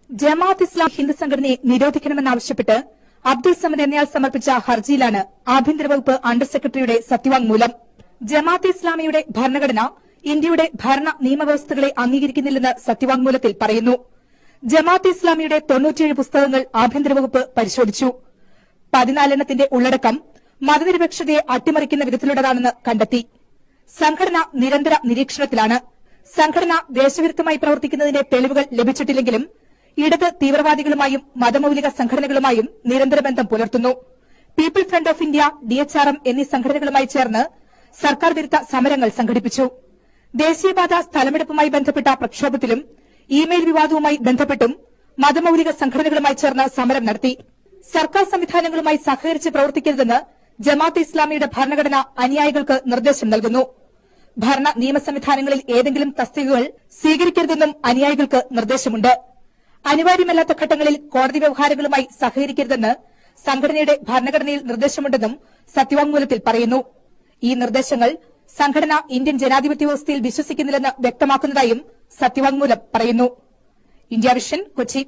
ജമാഅത്ത് ഇസ്ലാം ഹിന്ദു സംഘടനയെ നിരോധിക്കണമെന്നാവശ്യപ്പെട്ട് അബ്ദുൾ സമദ് എന്നയാൾ സമർപ്പിച്ച ഹർജിയിലാണ് ആഭ്യന്തര വകുപ്പ് അണ്ടർ സെക്രട്ടറിയുടെ സത്യവാങ്മൂലം. ജമാഅത്ത് ഇസ്ലാമിയുടെ ഭരണഘടന ഇന്ത്യയുടെ ഭരണ നിയമവ്യവസ്ഥകളെ അംഗീകരിക്കുന്നില്ലെന്ന് സത്യവാങ്മൂലത്തിൽ പറയുന്നു. ജമാഅത്ത് ഇസ്ലാമിയുടെ 97 പുസ്തകങ്ങൾ ആഭ്യന്തര വകുപ്പ് പരിശോധിച്ചു. 14 എണ്ണത്തിന്റെ ഉള്ളടക്കം മതനിരപേക്ഷതയെ അട്ടിമറിക്കുന്ന വിധത്തിലുള്ളതാണെന്ന് കണ്ടെത്തി. സംഘടന നിരന്തര നിരീക്ഷണത്തിലാണ്. സംഘടന ദേശവിരുദ്ധമായി പ്രവർത്തിക്കുന്നതിന്റെ തെളിവുകൾ ലഭിച്ചിട്ടില്ലെങ്കിലും ഇടത് തീവ്രവാദികളുമായും മതമൌലിക സംഘടനകളുമായും നിരന്തര ബന്ധം പുലർത്തുന്നു. People front of India, DHRM എന്നീ സംഘടനകളുമായി ചേർന്ന് സർക്കാർ വിരുദ്ധ സമരങ്ങൾ സംഘടിപ്പിച്ചു. ദേശീയപാത സ്ഥലമെടുപ്പുമായി ബന്ധപ്പെട്ട പ്രക്ഷോഭത്തിലും ഇമെയിൽ വിവാദവുമായി ബന്ധപ്പെട്ടും മതമൌലിക സംഘടനകളുമായി ചേർന്ന് സമരം നടത്തി. സർക്കാർ സംവിധാനങ്ങളുമായി സഹകരിച്ച് പ്രവർത്തിക്കരുതെന്ന് ജമാഅത്ത് ഇസ്ലാമിയുടെ ഭരണഘടന അനുയായികൾക്ക് നിർദ്ദേശം നൽകുന്നു. ഭരണ നിയമ സംവിധാനങ്ങളിൽ ഏതെങ്കിലും തസ്തികകൾ സ്വീകരിക്കരുതെന്നും അനുയായികൾക്ക് നിർദ്ദേശമുണ്ട്. അനിവാര്യമല്ലാത്ത ഘട്ടങ്ങളിൽ കോടതി വ്യവഹാരങ്ങളുമായി സഹകരിക്കരുതെന്ന് സംഘടനയുടെ ഭരണഘടനയിൽ നിർദ്ദേശമുണ്ടെന്നും സത്യവാങ്മൂലത്തിൽ പറയുന്നു. ഈ നിർദ്ദേശങ്ങൾ സംഘടന ഇന്ത്യൻ ജനാധിപത്യ വ്യവസ്ഥയിൽ വിശ്വസിക്കുന്നില്ലെന്ന് വ്യക്തമാക്കുന്നതായും സത്യവാങ്മൂലം പറയുന്നു. India vision, Kochi.